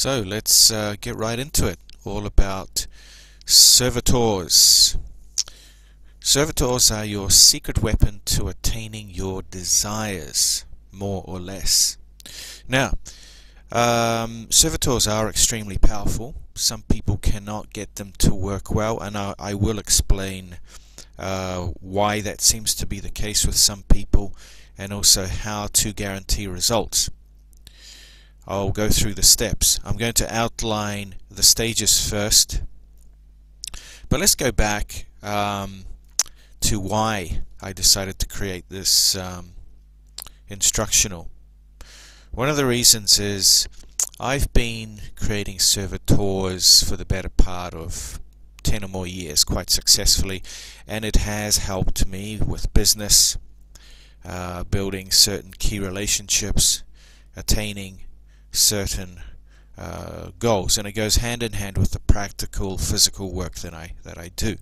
So let's get right into it. All about servitors. Servitors are your secret weapon to attaining your desires, more or less. Now, servitors are extremely powerful. Some people cannot get them to work well, and I will explain why that seems to be the case with some people, and also how to guarantee results. I'll go through the steps. I'm going to outline the stages first, but let's go back to why I decided to create this instructional. One of the reasons is I've been creating servitors for the better part of 10 or more years quite successfully, and it has helped me with business, building certain key relationships, attaining certain goals, and it goes hand in hand with the practical physical work that I do.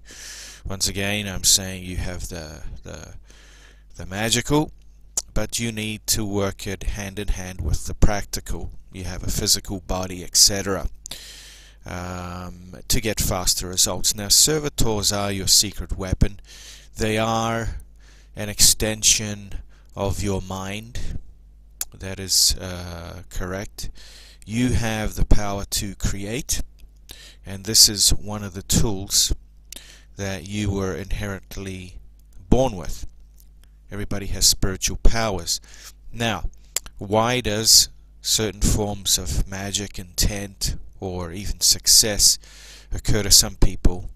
Once again, I'm saying you have the magical, but you need to work it hand in hand with the practical. You have a physical body, etc., to get faster results. Now, servitors are your secret weapon. They are an extension of your mind. That is correct. You have the power to create, and this is one of the tools that you were inherently born with. Everybody has spiritual powers. Now, why does certain forms of magic, intent, or even success occur to some people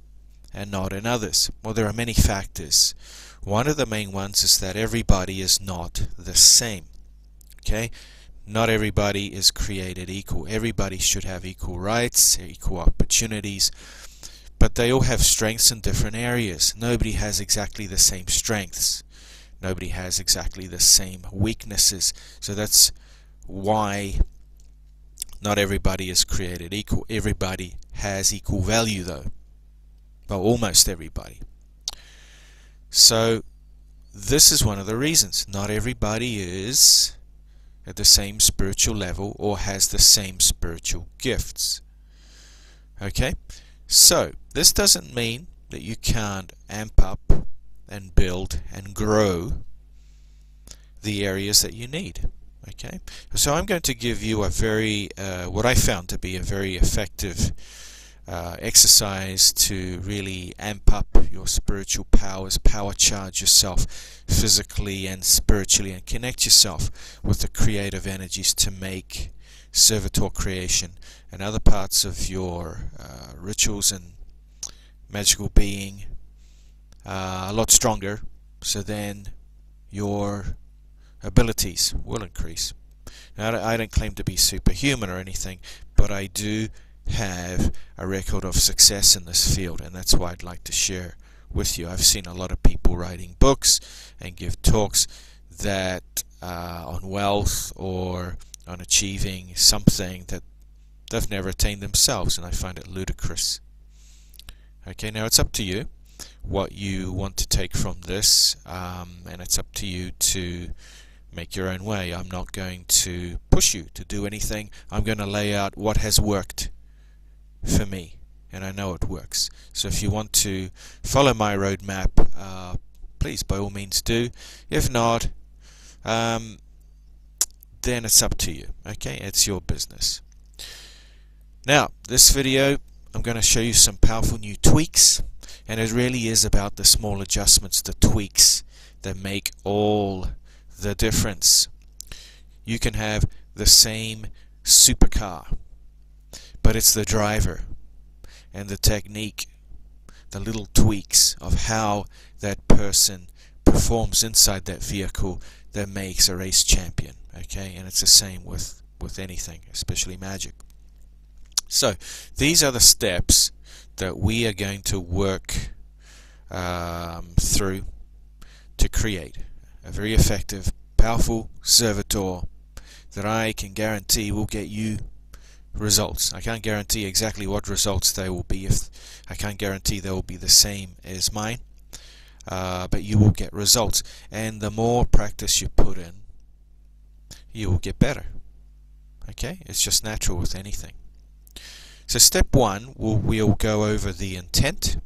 and not in others? Well, there are many factors. One of the main ones is that everybody is not the same. Okay, not everybody is created equal. Everybody should have equal rights, equal opportunities, but they all have strengths in different areas. Nobody has exactly the same strengths. Nobody has exactly the same weaknesses. So that's why not everybody is created equal. Everybody has equal value, though. Well, almost everybody. So this is one of the reasons. Not everybody is at the same spiritual level or has the same spiritual gifts. Okay, so this doesn't mean that you can't amp up and build and grow the areas that you need. Okay, so I'm going to give you a very what I found to be a very effective exercise to really amp up your spiritual powers, power charge yourself physically and spiritually, and connect yourself with the creative energies to make servitor creation and other parts of your rituals and magical being a lot stronger, so then your abilities will increase. Now, I don't claim to be superhuman or anything, but I do have a record of success in this field, and that's why I'd like to share with you. I've seen a lot of people writing books and give talks that on wealth or on achieving something that they've never attained themselves, and I find it ludicrous. Okay, now it's up to you what you want to take from this, and it's up to you to make your own way. I'm not going to push you to do anything. I'm going to lay out what has worked for me, and I know it works. So if you want to follow my roadmap, please by all means do. If not, then it's up to you. Okay, it's your business. Now, this video, I'm going to show you some powerful new tweaks, and it really is about the small adjustments, the tweaks that make all the difference. You can have the same supercar, but it's the driver and the technique, the little tweaks of how that person performs inside that vehicle that makes a race champion. Okay, and it's the same with anything, especially magic. So these are the steps that we are going to work through to create a very effective, powerful servitor that I can guarantee will get you results. I can't guarantee exactly what results they will be. I can't guarantee they will be the same as mine, but you will get results. And the more practice you put in, you will get better. Okay, it's just natural with anything. So step one, we'll go over the intent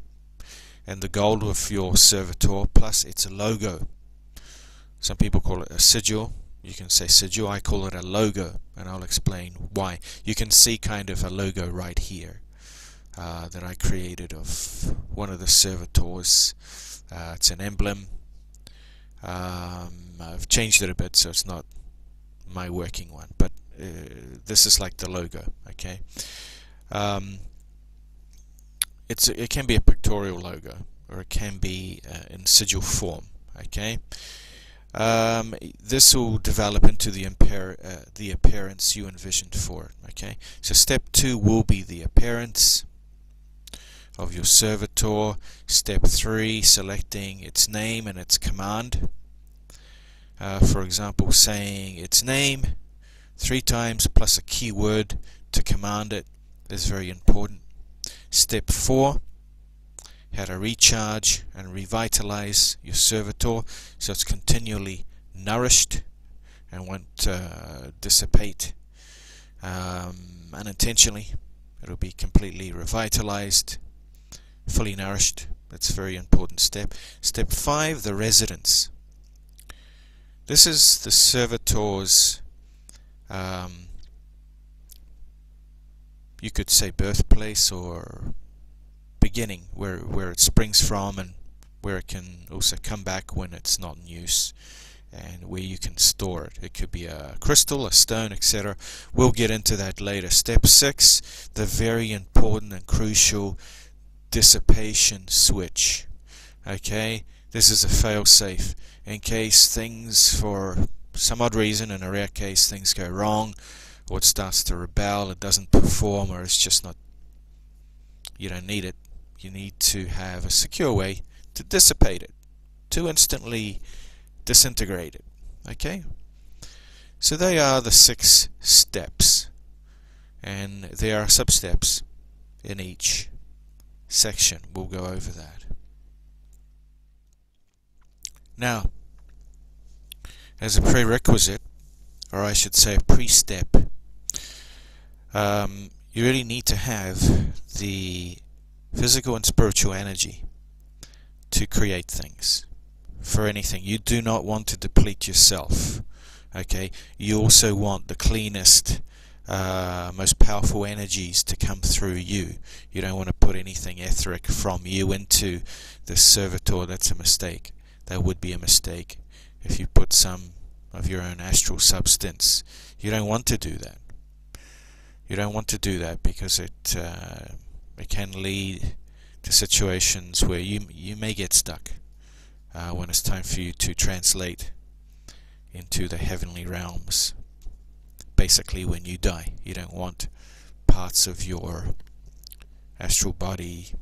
and the goal of your servitor, plus its logo. Some people call it a sigil. You can say sigil. I call it a logo, and I'll explain why. You can see kind of a logo right here that I created of one of the servitors. It's an emblem. I've changed it a bit, so it's not my working one, but this is like the logo. Okay. It can be a pictorial logo, or it can be in sigil form. Okay. This will develop into the appearance you envisioned for it. Okay. So step 2 will be the appearance of your servitor. Step 3, selecting its name and its command. For example, saying its name 3 times plus a keyword to command it is very important. Step 4, how to recharge and revitalize your servitor so it's continually nourished and won't dissipate unintentionally. It'll be completely revitalized, fully nourished. That's a very important step. Step 5, the residence. This is the servitor's, you could say, birthplace or beginning, where it springs from, and where it can also come back when it's not in use, and where you can store it. It could be a crystal, a stone, etc. We'll get into that later. Step 6, the very important and crucial dissipation switch. Okay, this is a fail-safe in case things, for some odd reason, in a rare case, things go wrong, or it starts to rebel, it doesn't perform, or it's just not, you don't need it. You need to have a secure way to dissipate it, to instantly disintegrate it. Okay? So they are the 6 steps, and there are sub-steps in each section. We'll go over that. Now, as a prerequisite, or I should say a pre-step, you really need to have the physical and spiritual energy to create things for anything. You do not want to deplete yourself. Okay, you also want the cleanest, most powerful energies to come through you. You don't want to put anything etheric from you into the servitor. That's a mistake. That would be a mistake if you put some of your own astral substance. You don't want to do that. You don't want to do that because it can lead to situations where you may get stuck when it's time for you to translate into the heavenly realms. Basically, when you die, you don't want parts of your astral body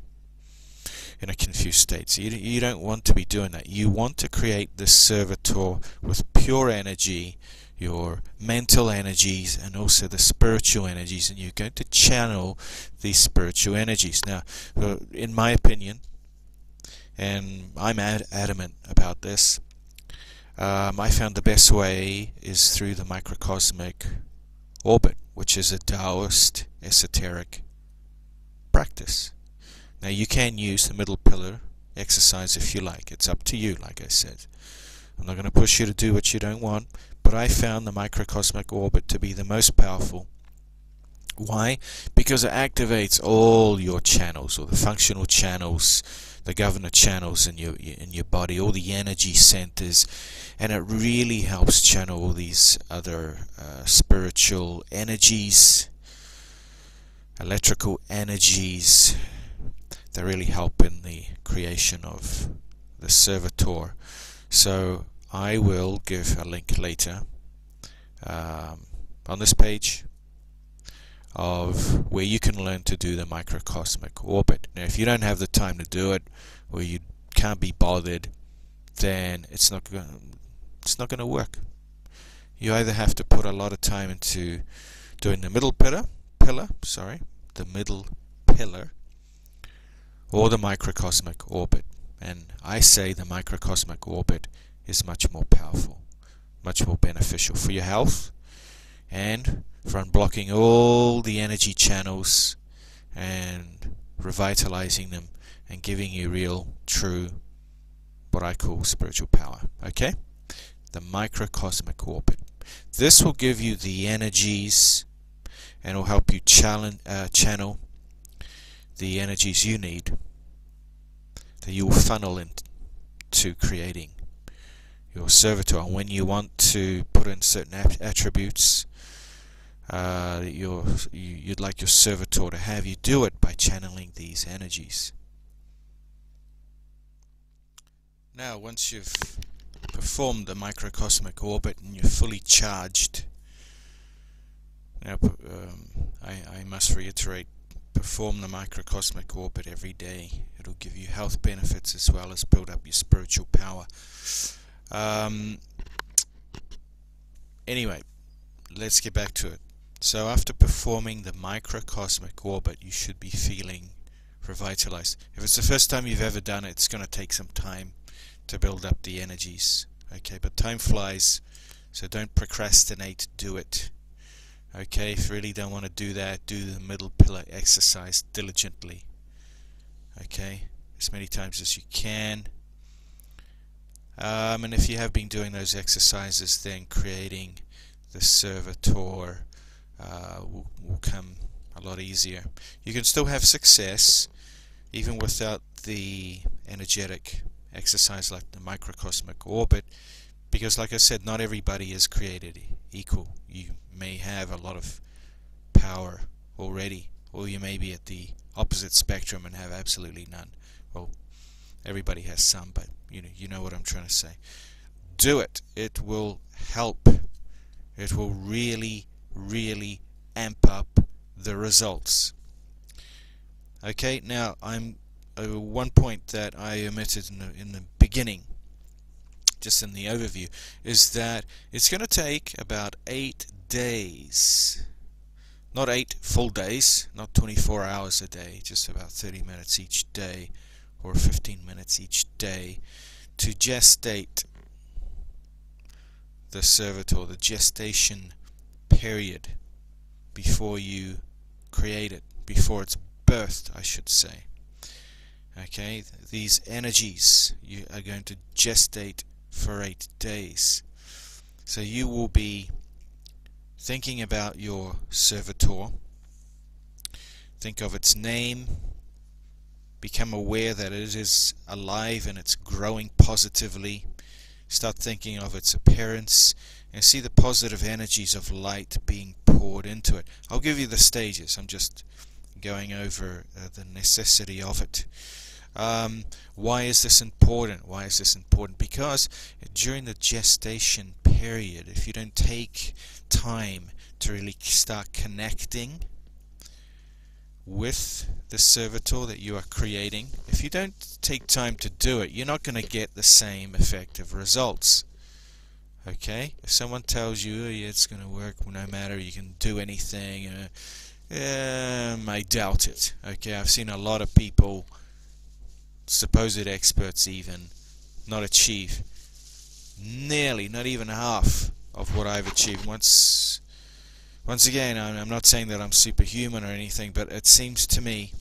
in a confused state. So you don't want to be doing that. You want to create this servitor with pure energy, your mental energies, and also the spiritual energies, and you're going to channel these spiritual energies. Now, in my opinion, and I'm adamant about this, I found the best way is through the Microcosmic Orbit, which is a Taoist esoteric practice. Now, you can use the middle pillar exercise if you like. It's up to you, like I said. I'm not going to push you to do what you don't want, but I found the Microcosmic Orbit to be the most powerful. Why? Because it activates all your channels, or the functional channels, the governor channels in your body, all the energy centers, and it really helps channel all these other spiritual energies, electrical energies that really help in the creation of the servitor. So I will give a link later on this page of where you can learn to do the Microcosmic Orbit. Now, if you don't have the time to do it, or you can't be bothered, then it's not going to work. You either have to put a lot of time into doing the middle pillar, or the Microcosmic Orbit. And I say the Microcosmic Orbit is much more powerful, much more beneficial for your health, and for unblocking all the energy channels and revitalizing them and giving you real, true, what I call spiritual power. Okay? The microcosmic orbit. This will give you the energies and will help you channel the energies you need that you will funnel into creating your servitor. And when you want to put in certain attributes that you'd like your servitor to have, you do it by channeling these energies. Now, once you've performed the microcosmic orbit and you're fully charged, now I must reiterate, perform the microcosmic orbit every day. It'll give you health benefits as well as build up your spiritual power. Anyway, let's get back to it. So after performing the microcosmic orbit, you should be feeling revitalized. If it's the first time you've ever done it, it's going to take some time to build up the energies. Okay, but time flies, so don't procrastinate, do it. Okay, if you really don't want to do that, do the middle pillar exercise diligently. Okay, as many times as you can. And if you have been doing those exercises, then creating the servitor will come a lot easier. You can still have success even without the energetic exercise like the microcosmic orbit, because like I said, not everybody is created equal. You may have a lot of power already, or you may be at the opposite spectrum and have absolutely none. Well, everybody has some, but you know what I'm trying to say. Do it. It will help. It will really, really amp up the results. Okay, now one point that I omitted in the beginning, just in the overview, is that it's going to take about 8 days, not 8 full days, not 24 hours a day, just about 30 minutes each day or 15 minutes each day to gestate the servitor, the gestation period, before you create it, before it's birthed, I should say. Okay, these energies you are going to gestate for 8 days. So you will be thinking about your servitor. Think of its name. Become aware that it is alive and it's growing positively. Start thinking of its appearance and see the positive energies of light being poured into it. I'll give you the stages. I'm just going over the necessity of it. Why is this important? Why is this important? Because during the gestation period, if you don't take time to really start connecting with the servitor that you are creating, if you don't take time to do it, you're not going to get the same effective results. Okay? If someone tells you, oh, yeah, it's going to work no matter, you can do anything, I doubt it. Okay? I've seen a lot of people, supposed experts even, not achieve nearly, not even half of what I've achieved. Once again, I'm not saying that I'm superhuman or anything, but it seems to me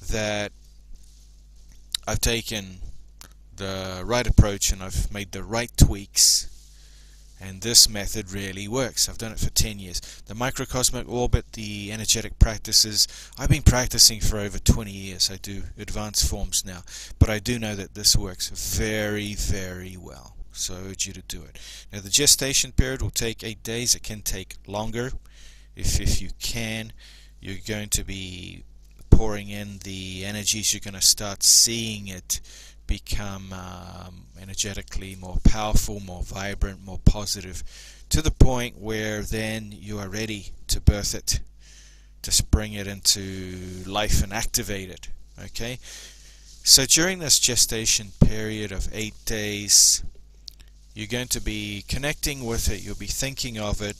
that I've taken the right approach and I've made the right tweaks, and this method really works. I've done it for 10 years. The microcosmic orbit, the energetic practices, I've been practicing for over 20 years. I do advanced forms now, but I do know that this works very, very well. So I urge you to do it. Now the gestation period will take 8 days. It can take longer if you can. You're going to be pouring in the energies. You're going to start seeing it become energetically more powerful, more vibrant, more positive, to the point where then you are ready to birth it, to spring it into life and activate it. Okay? So during this gestation period of 8 days, you're going to be connecting with it, you'll be thinking of it,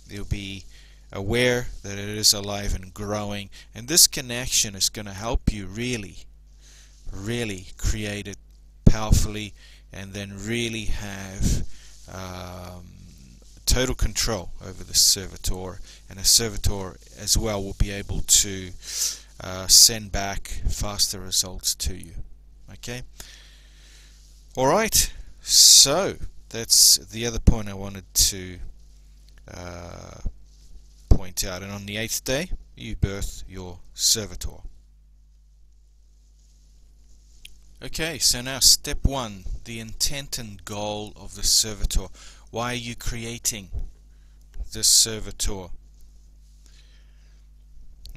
you'll be aware that it is alive and growing, and this connection is going to help you really create it powerfully, and then really have total control over the servitor, and a servitor as well will be able to send back faster results to you. Okay? Alright, so that's the other point I wanted to point out. And on the 8th day, you birth your servitor. Okay, so now step 1, the intent and goal of the servitor. Why are you creating this servitor?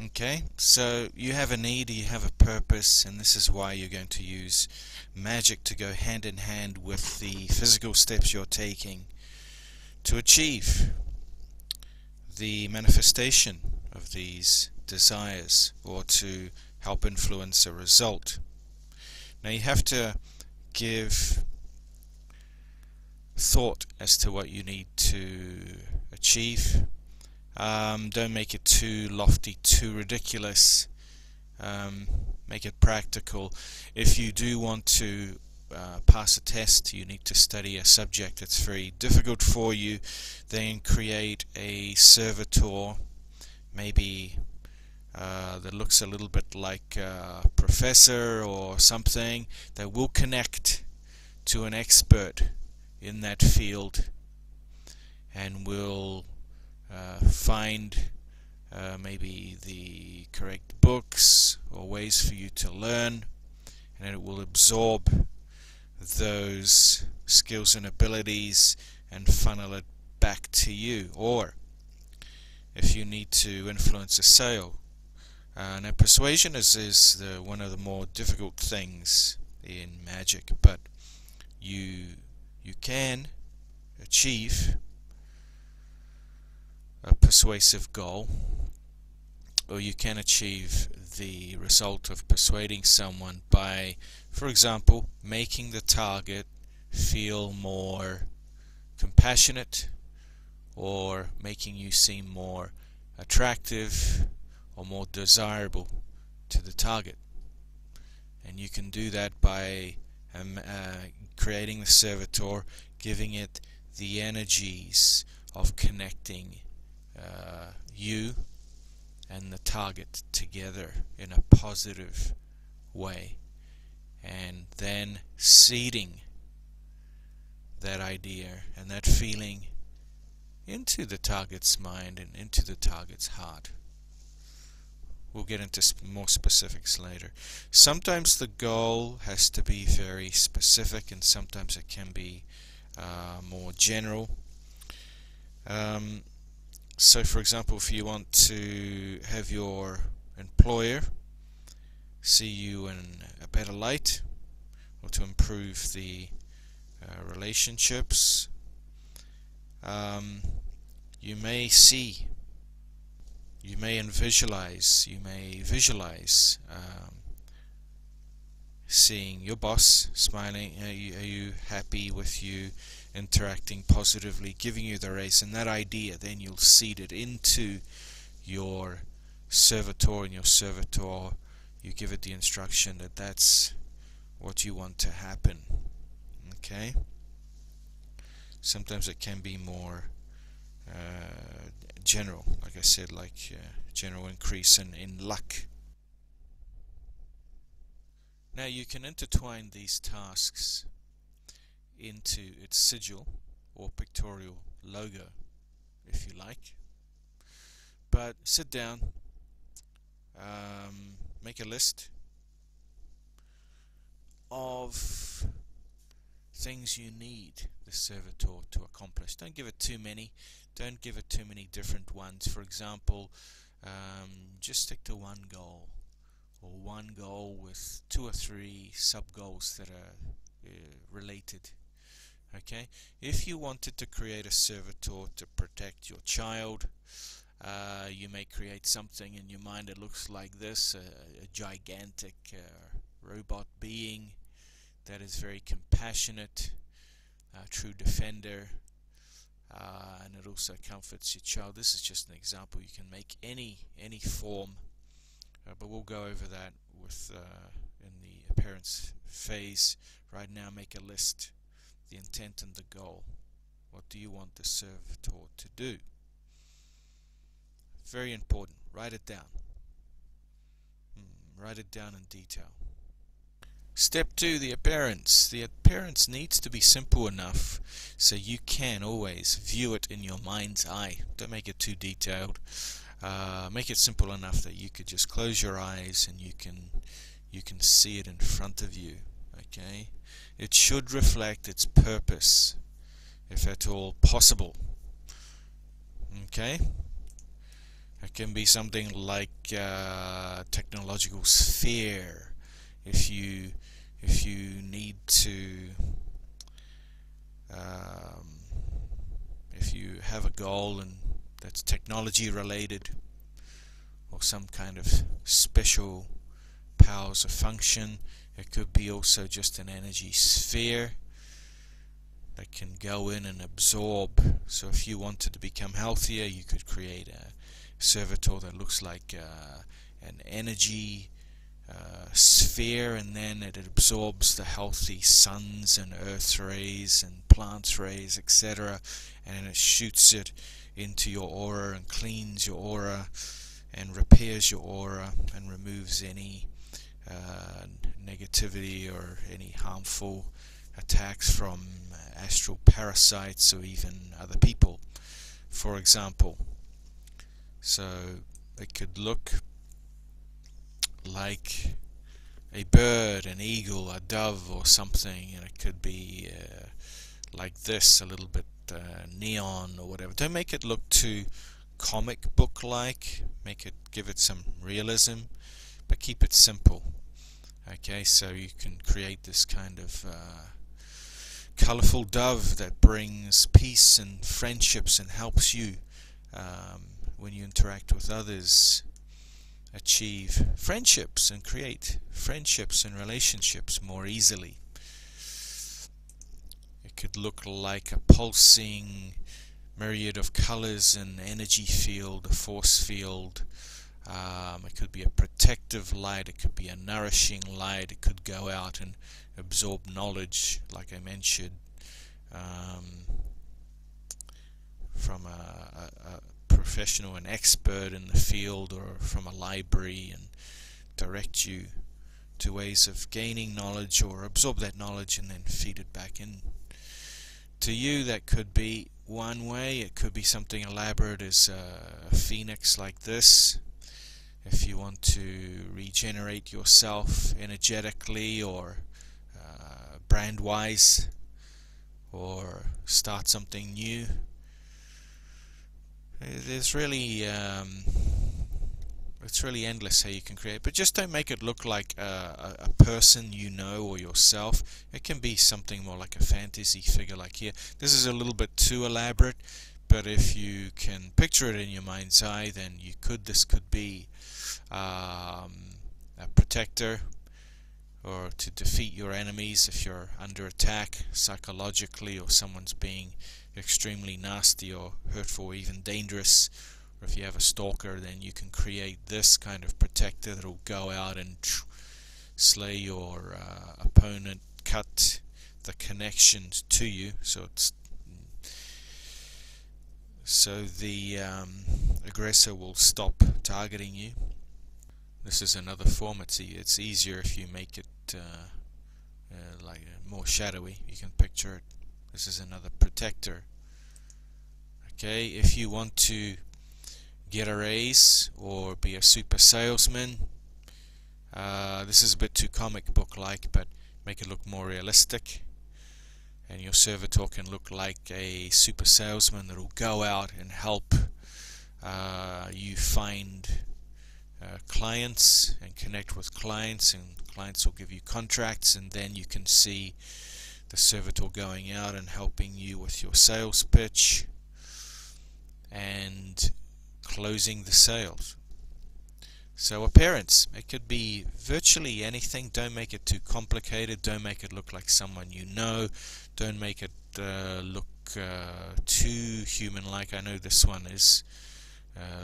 Okay, so you have a need, you have a purpose, and this is why you're going to use magic to go hand in hand with the physical steps you're taking to achieve the manifestation of these desires, or to help influence a result. Now you have to give thought as to what you need to achieve. Don't make it too lofty, too ridiculous. Make it practical. If you do want to pass a test, you need to study a subject that's very difficult for you, then create a servitor, maybe that looks a little bit like a professor or something, that will connect to an expert in that field and will find maybe the correct books or ways for you to learn, and it will absorb those skills and abilities and funnel it back to you. Or if you need to influence a sale, now persuasion is one of the more difficult things in magic, but you can achieve a persuasive goal, or you can achieve the result of persuading someone by, for example, making the target feel more compassionate, or making you seem more attractive or more desirable to the target. And you can do that by creating the servitor, giving it the energies of connecting you and the target together in a positive way, and then seeding that idea and that feeling into the target's mind and into the target's heart. We'll get into more specifics later. Sometimes the goal has to be very specific, and sometimes it can be more general. So for example, if you want to have your employer see you in a better light, or to improve the relationships, you may visualize seeing your boss smiling. Are you happy with you, interacting positively, giving you the raise, and that idea, then you'll seed it into your servitor, and your servitor, you give it the instruction that that's what you want to happen. Okay? Sometimes it can be more general, like I said, like general increase in luck. Now you can intertwine these tasks into its sigil or pictorial logo if you like, but sit down, make a list of things you need the servitor to accomplish. Don't give it too many. Don't give it too many different ones. For example, just stick to one goal, or one goal with 2 or 3 sub-goals that are related. Okay? If you wanted to create a servitor to protect your child, you may create something in your mind that looks like this, a gigantic robot being that is very compassionate, true defender, and it also comforts your child. This is just an example. You can make any form, but we'll go over that with in the appearance phase. Right now, make a list, the intent and the goal. What do you want the servitor to do? Very important. Write it down. Write it down in detail. Step 2, the appearance. The appearance needs to be simple enough so you can always view it in your mind's eye. Don't make it too detailed. Make it simple enough that you could just close your eyes and you can see it in front of you. Okay? It should reflect its purpose, if at all possible. Okay? It can be something like technological sphere. If you need to, if you have a goal and that's technology related, or some kind of special powers or function, it could be also just an energy sphere that can go in and absorb. So if you wanted to become healthier, you could create a servitor that looks like an energy sphere, and then it absorbs the healthy suns and earth rays and plants rays, etc., and it shoots it into your aura and cleans your aura and repairs your aura and removes any negativity or any harmful attacks from astral parasites or even other people, for example. So it could look like a bird, an eagle, a dove or something, and it could be like this, a little bit neon or whatever. Don't make it look too comic book like, give it some realism, but keep it simple. Okay, so you can create this kind of colorful dove that brings peace and friendships and helps you when you interact with others achieve friendships and create friendships and relationships more easily. It could look like a pulsing myriad of colors and energy field, a force field. It could be a protective light, it could be a nourishing light, it could go out and absorb knowledge, like I mentioned, from a professional, an expert in the field, or from a library, and direct you to ways of gaining knowledge, or absorb that knowledge and then feed it back in to you. That could be one way. It could be something elaborate as a phoenix like this, if you want to regenerate yourself energetically or brand wise, or start something new. There's really it's really endless how you can create, but just don't make it look like a person you know or yourself. It can be something more like a fantasy figure, like here. This is a little bit too elaborate, but if you can picture it in your mind's eye, then this could be a protector, or to defeat your enemies if you're under attack psychologically, or someone's being extremely nasty or hurtful or even dangerous. Or if you have a stalker, then you can create this kind of protector that will go out and slay your opponent, cut the connections to you, so the aggressor will stop targeting you. This is another form. It's easier if you make it like more shadowy. You can picture it. This is another protector. Okay, if you want to get a raise or be a super salesman, this is a bit too comic book like, but make it look more realistic, and your servitor can look like a super salesman that will go out and help you find clients and connect with clients, and clients will give you contracts, and then you can see the servitor going out and helping you with your sales pitch and closing the sales. So appearance, it could be virtually anything. Don't make it too complicated. Don't make it look like someone you know. Don't make it look too human-like. I know this one is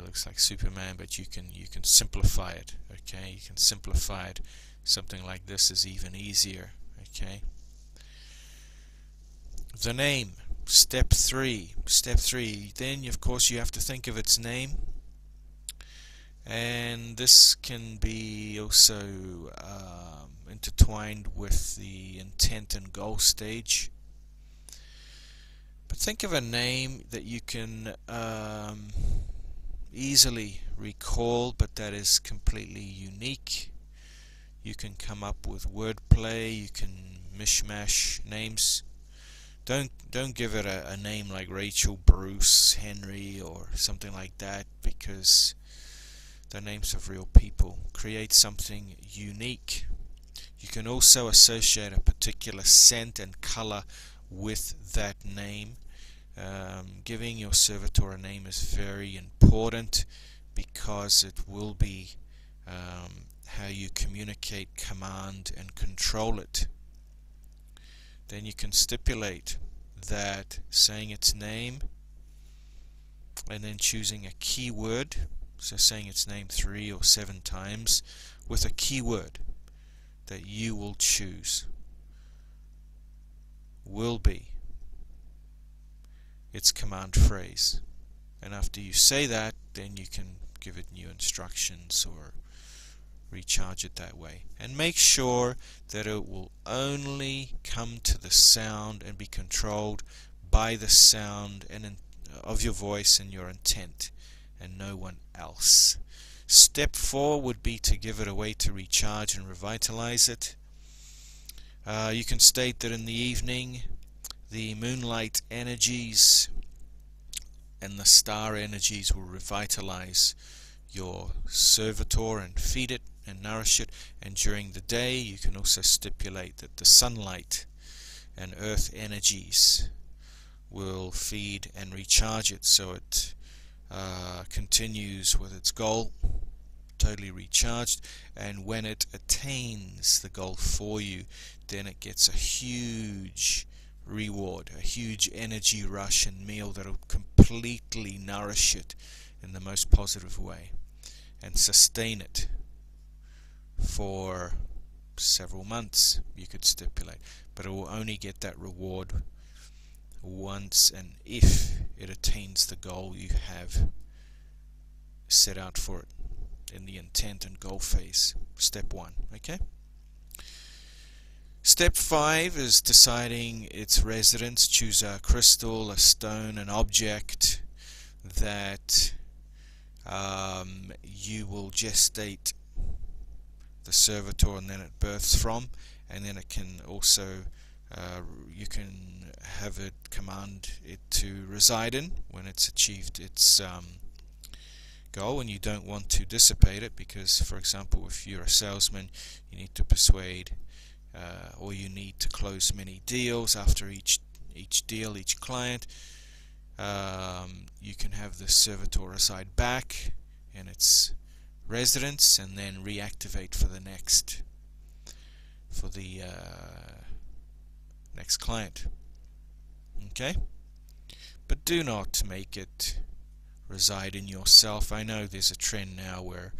looks like Superman, but you can simplify it. Okay, you can simplify it. Something like this is even easier. Okay. The name, step 3. Then of course you have to think of its name, And this can be also intertwined with the intent and goal stage. But think of a name that you can easily recall, but that is completely unique. You can come up with wordplay, you can mishmash names. Don't give it a name like Rachel, Bruce, Henry, or something like that, because they're names of real people. Create something unique. You can also associate a particular scent and color with that name. Giving your servitor a name is very important, because it will be how you communicate, command, and control it. Then you can stipulate that saying its name and then choosing a keyword, so saying its name 3 or 7 times with a keyword that you will choose will be its command phrase. And after you say that, then you can give it new instructions or recharge it that way. And make sure that it will only come to the sound and be controlled by the sound and of your voice and your intent, and no one else. Step 4 would be to give it a way to recharge and revitalize it. You can state that in the evening the moonlight energies and the star energies will revitalize your servitor and feed it and nourish it. And during the day you can also stipulate that the sunlight and earth energies will feed and recharge it, so it continues with its goal, totally recharged. And when it attains the goal for you, then it gets a huge reward, a huge energy rush and meal that will completely nourish it in the most positive way and sustain it for several months, you could stipulate. But it will only get that reward once and if it attains the goal you have set out for it in the intent and goal phase. Step 1. Okay. Step 5 is deciding its residence. Choose a crystal, a stone, an object that you will gestate the servitor and then it births from, and then it can also you can have it command it to reside in when it's achieved its goal. And you don't want to dissipate it, because for example, if you're a salesman, you need to persuade or you need to close many deals. After each deal, each client, you can have the servitor reside back in its residence and then reactivate for the next client. Okay, but do not make it reside in yourself. I know there's a trend now where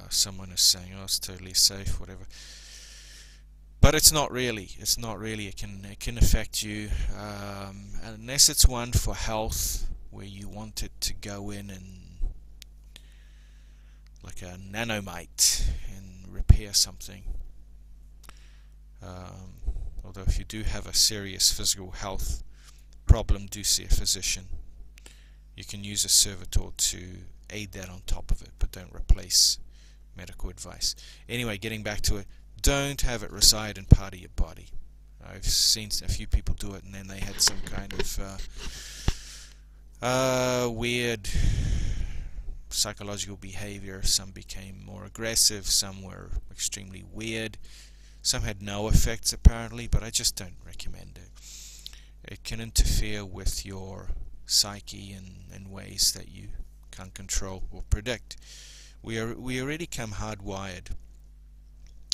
someone is saying, oh, it's totally safe, whatever, but it's not really. It's not really. It can affect you unless it's one for health, where you want it to go in and like a nanomite and repair something. Although if you do have a serious physical health problem, do see a physician. You can use a servitor to aid that on top of it, but don't replace medical advice. Anyway, getting back to it, don't have it reside in part of your body. I've seen a few people do it and then they had some kind of weird psychological behavior. Some became more aggressive, some were extremely weird, some had no effects apparently, but I just don't recommend it. It can interfere with your psyche in ways that you can't control or predict. We already come hardwired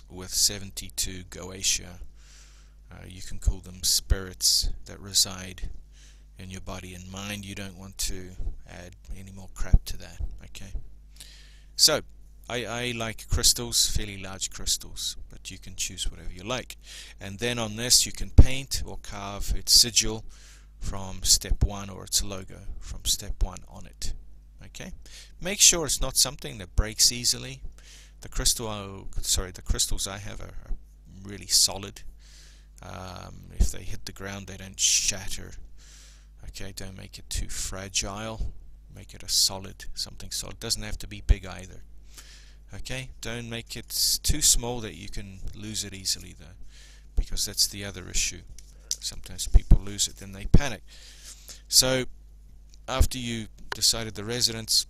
with 72 Goetia. You can call them spirits that reside in your body and mind. You don't want to add any more crap to that. Okay, so I like crystals, fairly large crystals, but you can choose whatever you like. And then on this you can paint or carve its sigil from step 1, or its logo from step 1 on it. Okay, make sure it's not something that breaks easily. The crystals I have are really solid. If they hit the ground, they don't shatter. Okay, don't make it too fragile. Make it a solid, something solid. Doesn't have to be big either. Okay, don't make it too small that you can lose it easily though, because that's the other issue. Sometimes people lose it, then they panic. So after you decided the residence,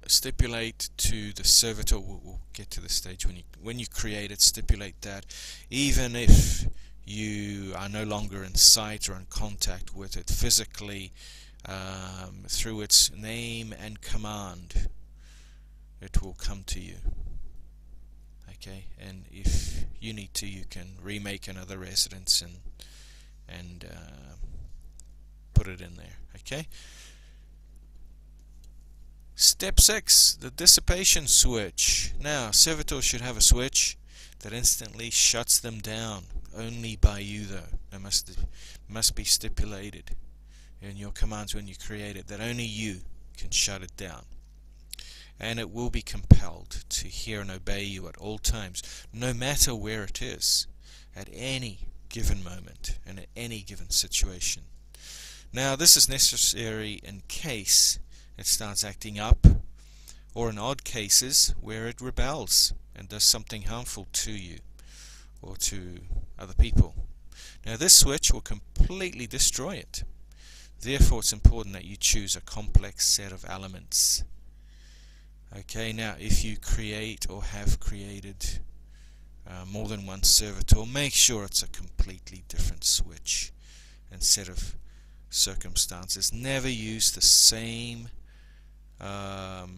stipulate to the servitor. We'll get to the stage when you create it. Stipulate that even if you are no longer in sight or in contact with it physically, through its name and command, it will come to you. Okay, and if you need to, you can remake another residence and put it in there. Okay. Step 6, the dissipation switch. Now, servitors should have a switch that instantly shuts them down. Only by you, though. It must be stipulated in your commands when you create it that only you can shut it down. And it will be compelled to hear and obey you at all times, no matter where it is, at any given moment and at any given situation. Now, this is necessary in case it starts acting up, or in odd cases where it rebels and does something harmful to you or to other people. Now, this switch will completely destroy it. Therefore, it's important that you choose a complex set of elements. Okay, now if you create or have created more than one servitor, make sure it's a completely different switch and set of circumstances. Never use the same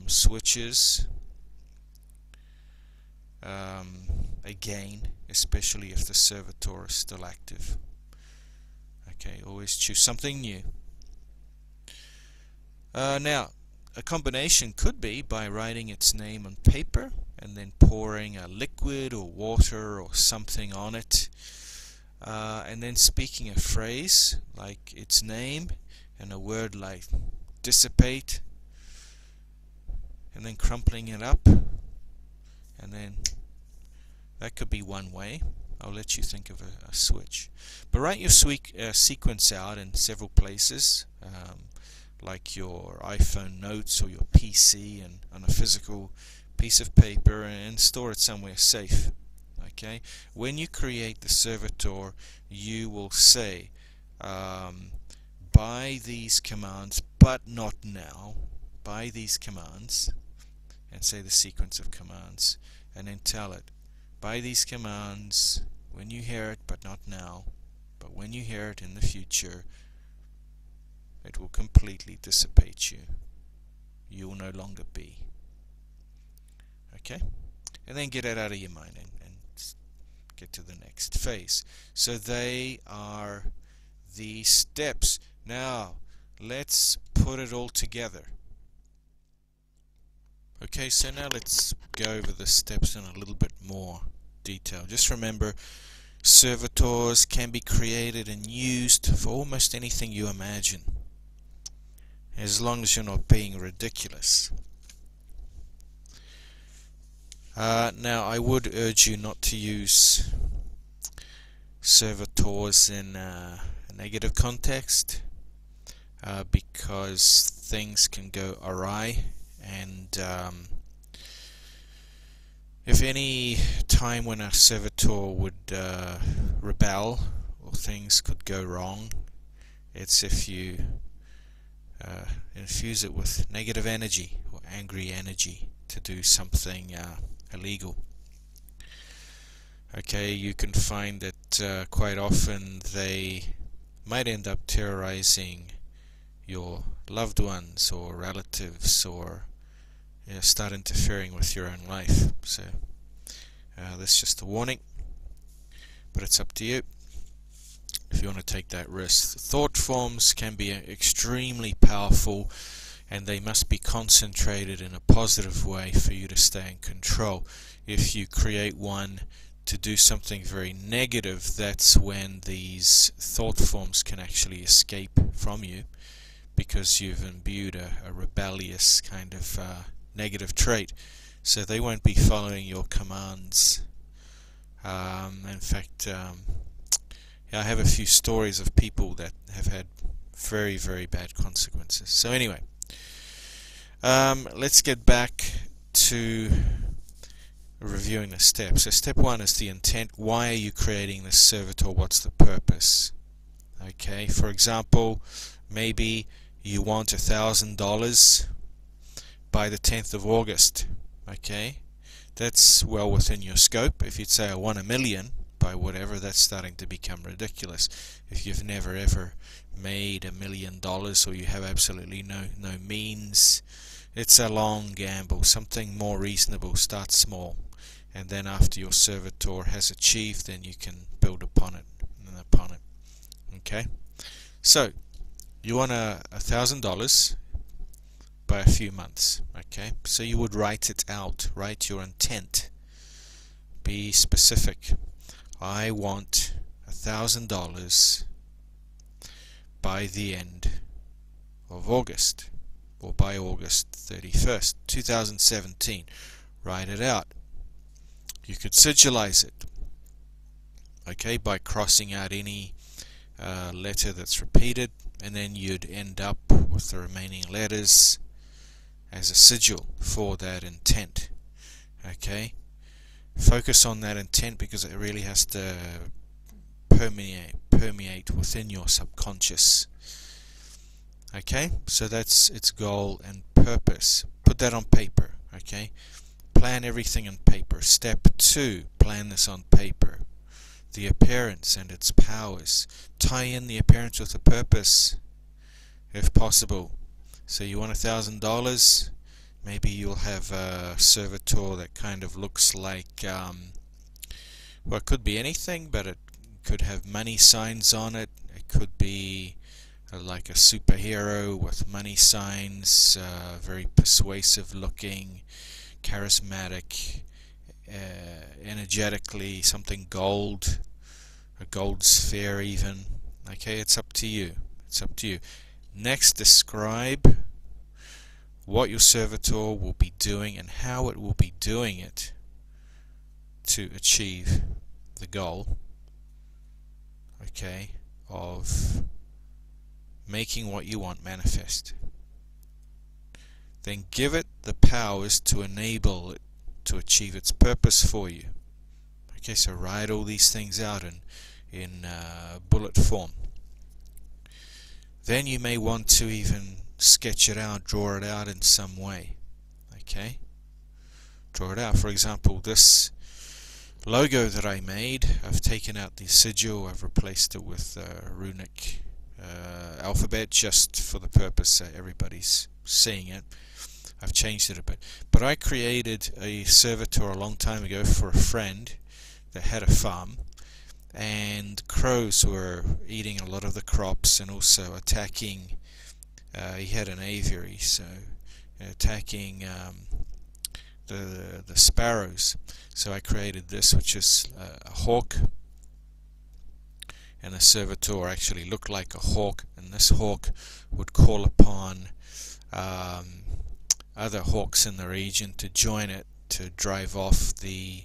switches again, especially if the servitor is still active. Okay, always choose something new. Now, a combination could be by writing its name on paper and then pouring a liquid or water or something on it, and then speaking a phrase like its name and a word like dissipate, and then crumpling it up, and then that could be one way. I'll let you think of a switch. But write your sequence out in several places, like your iPhone notes or your PC, and on a physical piece of paper, and store it somewhere safe. Okay. When you create the servitor, you will say, by these commands, but not now, by these commands, and say the sequence of commands, and then tell it, by these commands, when you hear it, but not now, but when you hear it in the future, it will completely dissipate you. You will no longer be. Okay? And then get it out of your mind and get to the next phase. So they are the steps. Now, let's put it all together. Okay, so now let's go over the steps in a little bit more detail. Just remember, servitors can be created and used for almost anything you imagine, as long as you're not being ridiculous. Now, I would urge you not to use servitors in a negative context, because things can go awry. And if any time when a servitor would rebel or things could go wrong, it's if you infuse it with negative energy or angry energy to do something illegal. Okay, you can find that quite often they might end up terrorizing your loved ones or relatives, or start interfering with your own life. So that's just a warning, but it's up to you if you want to take that risk. Thought forms can be extremely powerful, and they must be concentrated in a positive way for you to stay in control. If you create one to do something very negative, that's when these thought forms can actually escape from you, because you've imbued a rebellious kind of negative trait. So they won't be following your commands. In fact, I have a few stories of people that have had very, very bad consequences. So anyway, let's get back to reviewing the steps. So step 1 is the intent. Why are you creating this servitor? What's the purpose? Okay, for example, maybe you want $1,000 by the 10th of August. Okay, that's well within your scope. If you'd say I want $1 million by whatever, that's starting to become ridiculous. If you've never ever made $1 million or you have absolutely no means, it's a long gamble. Something more reasonable. Start small, and then after your servitor has achieved, then you can build upon it and upon it. Okay, so you want $1,000 by a few months. Okay, so you would write it out. Write your intent. Be specific. I want $1,000 by the end of August, or by August 31st, 2017. Write it out. You could sigilize it, okay, by crossing out any letter that's repeated, and then you'd end up with the remaining letters as a sigil for that intent. Okay, focus on that intent because it really has to permeate within your subconscious. Okay, so that's its goal and purpose. Put that on paper. Okay, plan everything on paper. Step 2, plan this on paper. The appearance and its powers. Tie in the appearance with the purpose, if possible. So you want $1,000, maybe you'll have a servitor that kind of looks like, well, it could be anything, but it could have money signs on it. It could be like a superhero with money signs, very persuasive looking, charismatic, energetically, something gold, a gold sphere even. Okay, it's up to you. It's up to you. Next, describe what your servitor will be doing and how it will be doing it to achieve the goal, okay, of making what you want manifest. Then give it the powers to enable it to achieve its purpose for you. Okay, so write all these things out in bullet form. Then you may want to even sketch it out, draw it out in some way. Okay, draw it out. For example, this logo that I made, I've taken out the sigil, I've replaced it with runic alphabet just for the purpose that everybody's seeing it. I've changed it a bit, but I created a servitor a long time ago for a friend that had a farm, and crows were eating a lot of the crops and also attacking. He had an aviary, so attacking the sparrows. So I created this, which is a hawk, and the servitor actually looked like a hawk, and this hawk would call upon other hawks in the region to join it to drive off the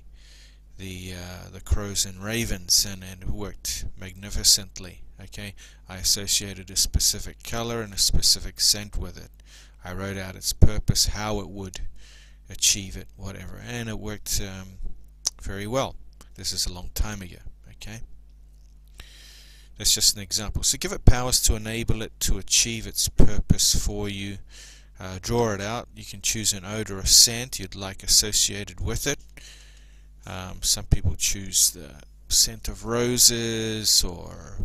crows and ravens, and it worked magnificently. Okay, I associated a specific color and a specific scent with it. I wrote out its purpose, how it would achieve it, whatever, and it worked very well. This is a long time ago. Okay, that's just an example. So give it powers to enable it to achieve its purpose for you. Draw it out. You can choose an odor or scent you'd like associated with it. Some people choose the scent of roses or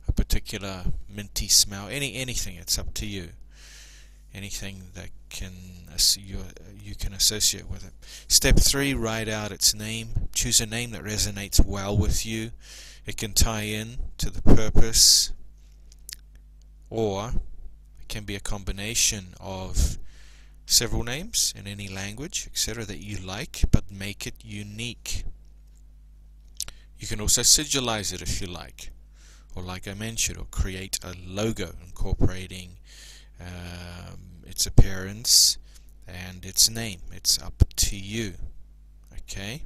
a particular minty smell. Anything. It's up to you. Anything that you can associate with it. Step 3, write out its name. Choose a name that resonates well with you. It can tie in to the purpose, or it can be a combination of several names in any language, etc., that you like, but make it unique. You can also sigilize it if you like, or like I mentioned, or create a logo incorporating its appearance and its name. It's up to you. Okay?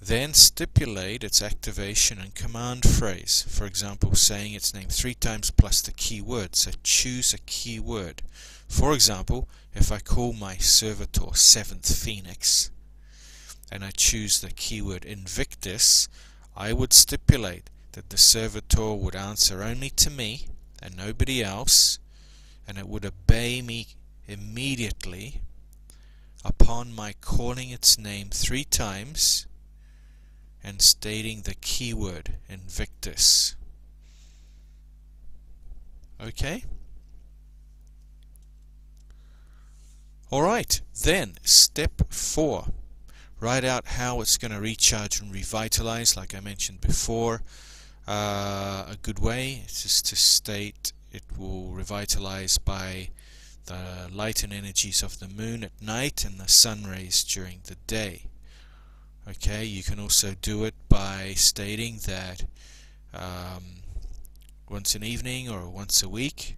Then stipulate its activation and command phrase. For example, saying its name 3 times plus the keyword. So choose a keyword. For example, if I call my servitor 7th Phoenix and I choose the keyword Invictus, I would stipulate that the servitor would answer only to me and nobody else, and it would obey me immediately upon my calling its name 3 times and stating the keyword Invictus. Okay? Alright, then step 4. Write out how it's going to recharge and revitalize, like I mentioned before. A good way is just to state it will revitalize by the light and energies of the moon at night and the sun rays during the day. Okay, you can also do it by stating that once an evening or once a week,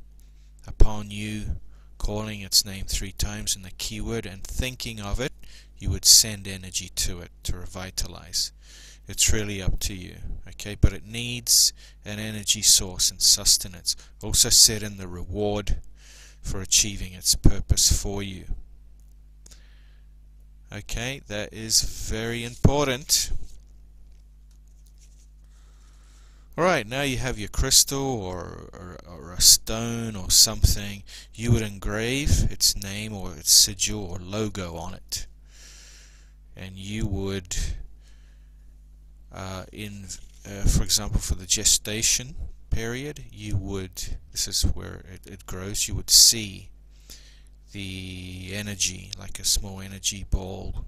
upon you calling its name 3 times in the keyword and thinking of it, you would send energy to it to revitalize. It's really up to you. Okay, but it needs an energy source and sustenance. Also set in the reward for achieving its purpose for you. Okay, that is very important. Alright, now you have your crystal or a stone or something. You would engrave its name or its sigil or logo on it. And you would, for example, for the gestation period, you would, this is where it grows, you would see the energy, like a small energy ball,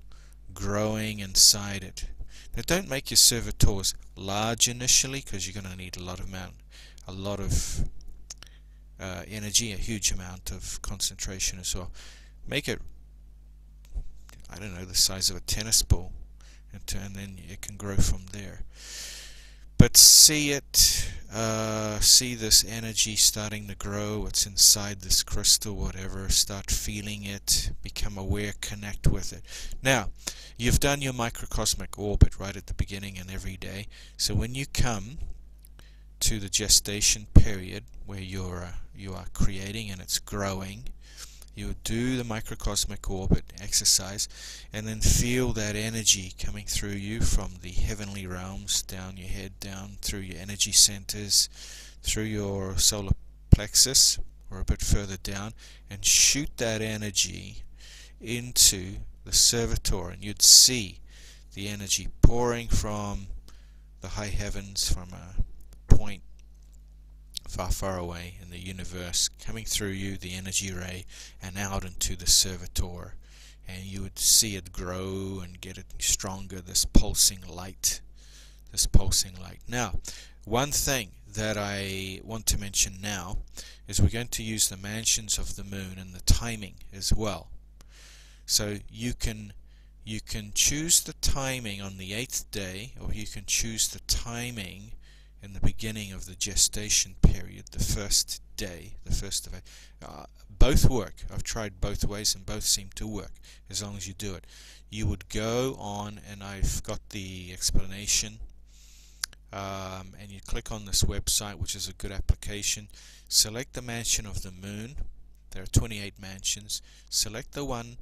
growing inside it. Now don't make your servitors large initially, because you're going to need a lot of energy, a huge amount of concentration as well. Make it, I don't know, the size of a tennis ball, and then it can grow from there. But see it, see this energy starting to grow. It's inside this crystal, whatever. Start feeling it, become aware, connect with it. Now, you've done your microcosmic orbit right at the beginning and every day. So when you come to the gestation period, where you are creating and it's growing, you do the microcosmic orbit exercise and then feel that energy coming through you from the heavenly realms, down your head, down through your energy centers, through your solar plexus, or a bit further down, and shoot that energy into the servitor, and you'd see the energy pouring from the high heavens, from a point far away in the universe, coming through you, the energy ray, and out into the servitor, and you would see it grow and get it stronger, this pulsing light. Now, one thing that I want to mention now is we're going to use the mansions of the moon and the timing as well. So you can choose the timing on the 8th day, or you can choose the timing in the beginning of the gestation period, the first day, the first of it. Both work. I've tried both ways and both seem to work, as long as you do it. You would go on, and I've got the explanation, and you click on this website, which is a good application. Select the mansion of the moon. There are 28 mansions. Select the one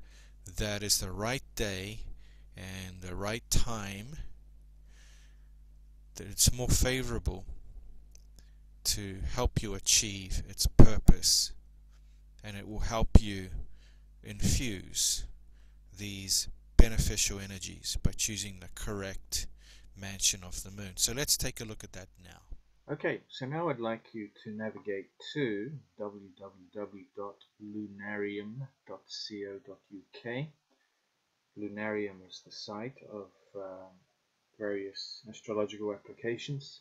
that is the right day and the right time, that it's more favorable to help you achieve its purpose, and it will help you infuse these beneficial energies by choosing the correct mansion of the moon. So let's take a look at that now. Okay, so now I'd like you to navigate to www.lunarium.co.uk. Lunarium is the site of various astrological applications.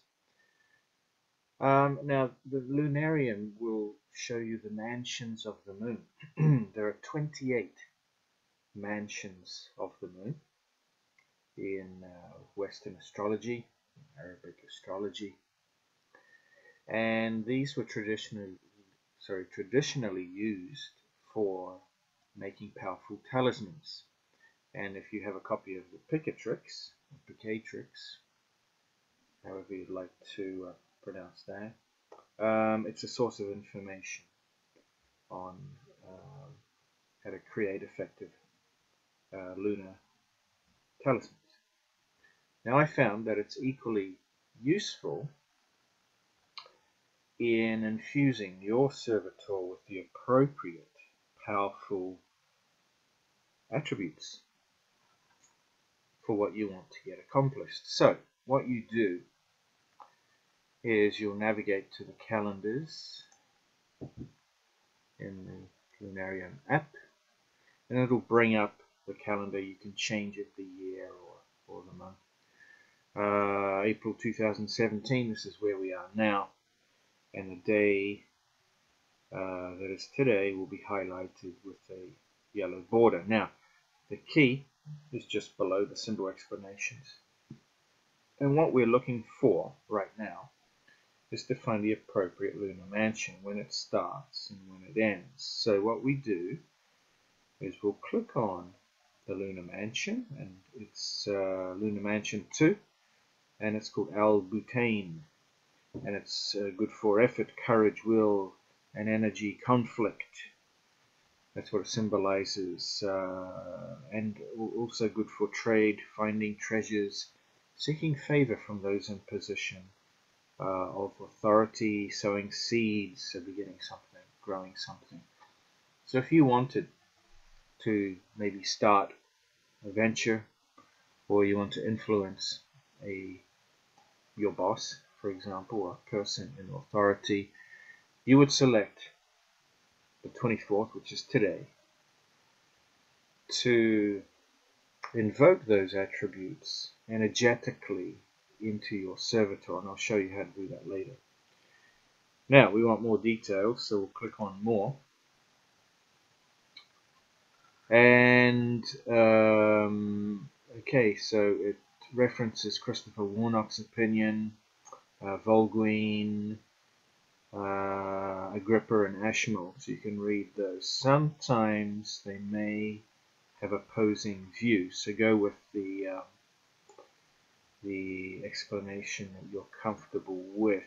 Now, the Lunarium will show you the mansions of the moon. There are 28 mansions of the moon in Western astrology. Arabic astrology. And these were traditionally used for making powerful talismans. And if you have a copy of the Picatrix, however you'd like to pronounce that, it's a source of information on how to create effective lunar talismans. Now I found that it's equally useful in infusing your servitor with the appropriate powerful attributes for what you want to get accomplished. So what you do is you'll navigate to the calendars in the Lunarium app, and it'll bring up the calendar. You can change it the year or the month. April 2017, this is where we are now, and the day that is today will be highlighted with a yellow border. Now the key is just below the symbol explanations, and what we're looking for right now is to find the appropriate lunar mansion when it starts and when it ends. So what we do is we'll click on the lunar mansion, and it's lunar mansion 2, and it's called Al-Butane, and it's good for effort, courage, will, and energy conflict. That's what it symbolizes, and also good for trade, finding treasures, seeking favor from those in position of authority, sowing seeds, so beginning something, growing something. So if you wanted to maybe start a venture, or you want to influence your boss, for example, or a person in authority, you would select the 24th, which is today, to invoke those attributes energetically into your servitor, and I'll show you how to do that later. Now we want more details, so we'll click on more, and okay, so it references Christopher Warnock's opinion, Volguin, Agrippa, and Ashmole, so you can read those. Sometimes they may have opposing views, so go with the explanation that you're comfortable with.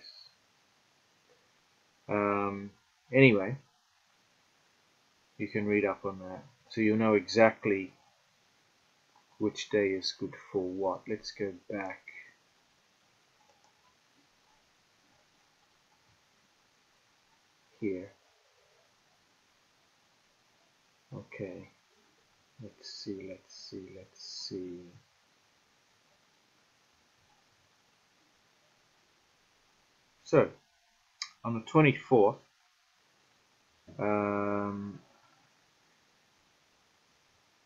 Anyway, you can read up on that, so you'll know exactly which day is good for what. Let's go back. Here. Okay. Let's see. So, on the 24th,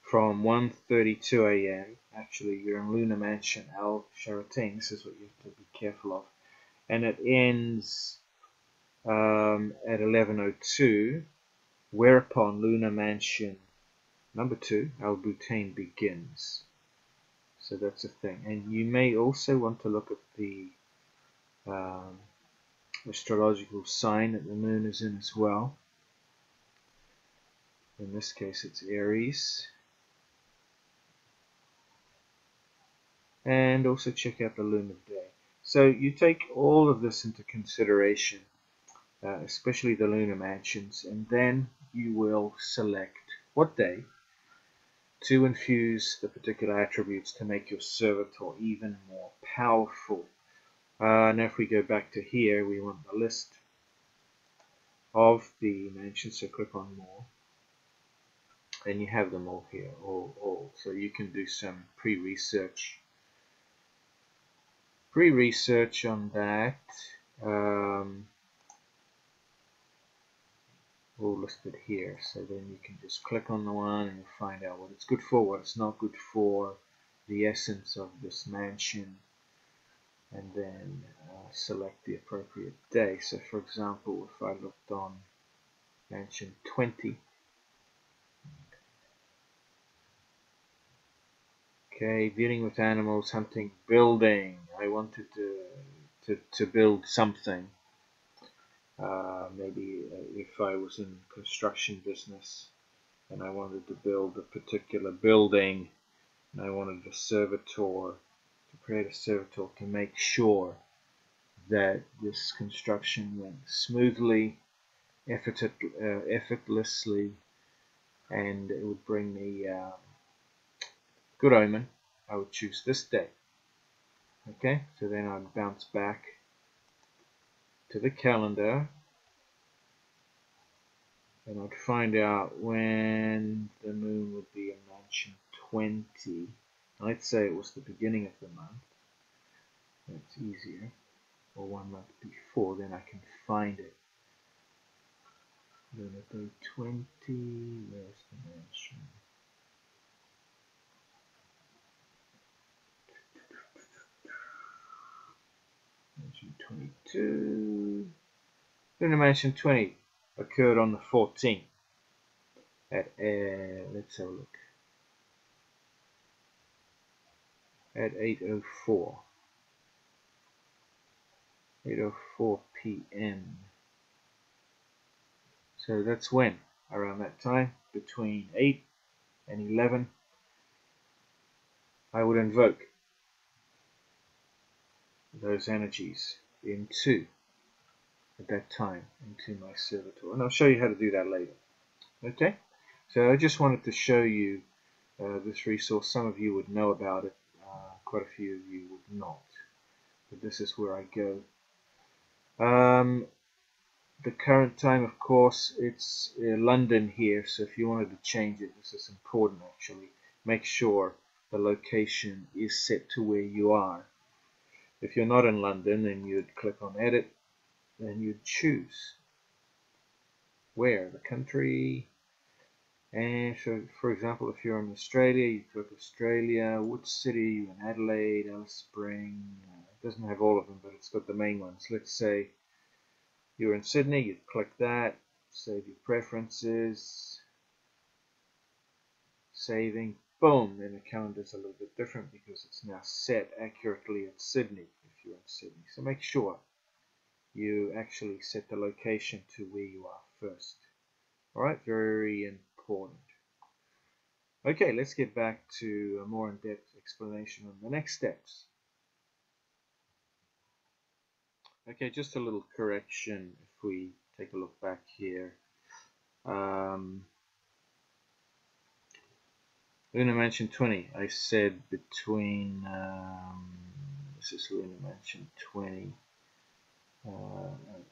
from 1:32 a.m. actually you're in Lunar Mansion Al Sharatain. This is what you have to be careful of, and it ends at 11:02, whereupon Lunar Mansion number 2 Al Butane begins. So that's a thing, and you may also want to look at the astrological sign that the moon is in as well. In this case it's Aries. And also check out the lunar day. So you take all of this into consideration, especially the lunar mansions, and then you will select what day to infuse the particular attributes to make your servitor even more powerful. Now if we go back to here, we want the list of the mansions, so click on more, and you have them all here, all. So you can do some pre-research on that, all listed here. So then you can just click on the one and you'll find out what it's good for, what it's not good for, the essence of this mansion, and then select the appropriate day. So for example, if I looked on mansion 20, Okay, dealing with animals, hunting, building. I wanted to build something. Maybe if I was in construction business and I wanted to build a particular building, and I wanted a servitor, to create a servitor to make sure that this construction went smoothly, effortlessly, and it would bring me good omen, I would choose this day. Okay, so then I'd bounce back to the calendar and I'd find out when the moon would be in mansion 20. Let's say it was the beginning of the month. That's easier. Or 1 month before, then I can find it. Lunar day 20, where's the mansion? Mansion 22. Lunar mansion 20 occurred on the 14th at, let's have a look, at 8:04 p.m. So that's when, around that time, between 8 and 11, I would invoke those energies at that time, into my servitor. And I'll show you how to do that later. Okay? So I just wanted to show you this resource. Some of you would know about it, quite a few of you would not. But this is where I go. The current time, of course, it's London here, so if you wanted to change it, this is important actually. Make sure the location is set to where you are. If you're not in London, then you'd click on Edit, and you'd choose where, the country. And so, for example, if you're in Australia, you click Australia. Which city? In Adelaide, Alice Spring. It doesn't have all of them, but it's got the main ones. Let's say you're in Sydney, you'd click that, save your preferences, saving, boom, then the calendar's a little bit different because it's now set accurately at Sydney if you're in Sydney. So make sure you actually set the location to where you are first. Alright, very important. Okay, let's get back to a more in-depth explanation on the next steps. Okay, just a little correction if we take a look back here. Lunar Mansion 20, I said between, this is Lunar Mansion 20,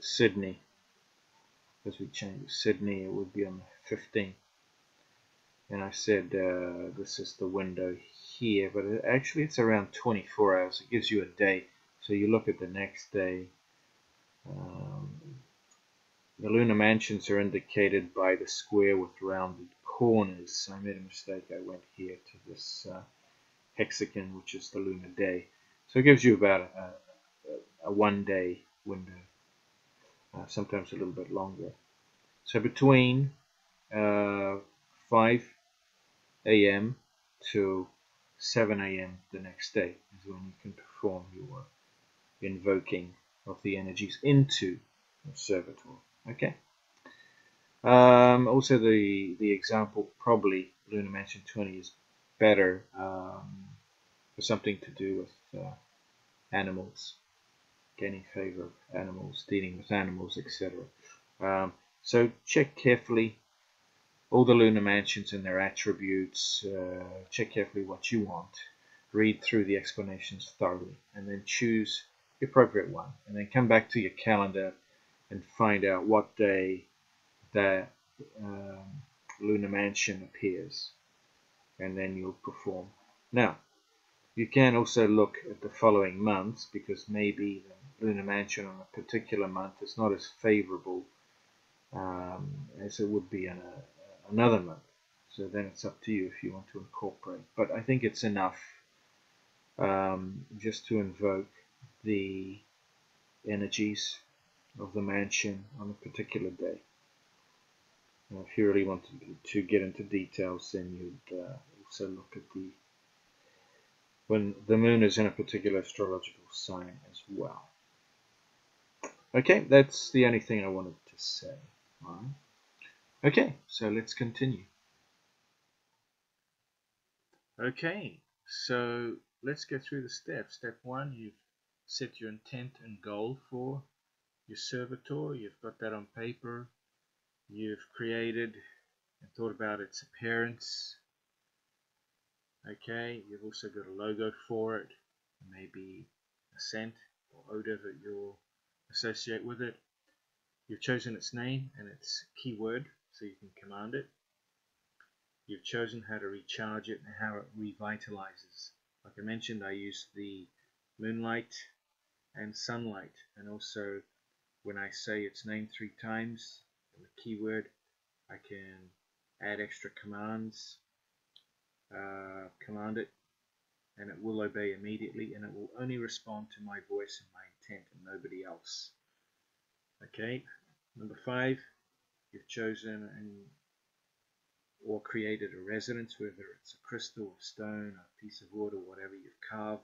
Sydney, as we change Sydney, it would be on the 15th. And I said this is the window here, but actually it's around 24 hours. It gives you a day, so you look at the next day. The lunar mansions are indicated by the square with rounded corners. I made a mistake. I went here to this hexagon, which is the lunar day. So it gives you about a 1 day window, sometimes a little bit longer. So between 5 a.m. to 7 a.m. the next day is when you can perform your invoking of the energies into the servitor. Okay. Also, the example, probably Lunar Mansion 20 is better for something to do with animals, gaining favor of animals, dealing with animals, etc. So check carefully all the lunar mansions and their attributes. Check carefully what you want. Read through the explanations thoroughly, and then choose the appropriate one. And then come back to your calendar and find out what day that lunar mansion appears, and then you'll perform. Now, you can also look at the following months, because maybe the lunar mansion on a particular month is not as favorable as it would be in another month. So then it's up to you if you want to incorporate. But I think it's enough just to invoke the energies of the mansion on a particular day. Now, if you really want to get into details, then you'd also look at the when the moon is in a particular astrological sign as well. Okay, that's the only thing I wanted to say. All right. Okay, so let's continue. Okay, so let's go through the steps. Step 1, you've set your intent and goal for your servitor. You've got that on paper. You've created and thought about its appearance. Okay, you've also got a logo for it, maybe a scent or odor that you'll associate with it. You've chosen its name and its keyword so you can command it. You've chosen how to recharge it and how it revitalizes. Like I mentioned, I use the moonlight and sunlight, and also when I say its name 3 times, the keyword, I can add extra commands, command it, and it will obey immediately, and it will only respond to my voice and my intent and nobody else. Okay, number 5, you've chosen or created a resonance, whether it's a crystal, a stone, a piece of wood, or whatever you've carved,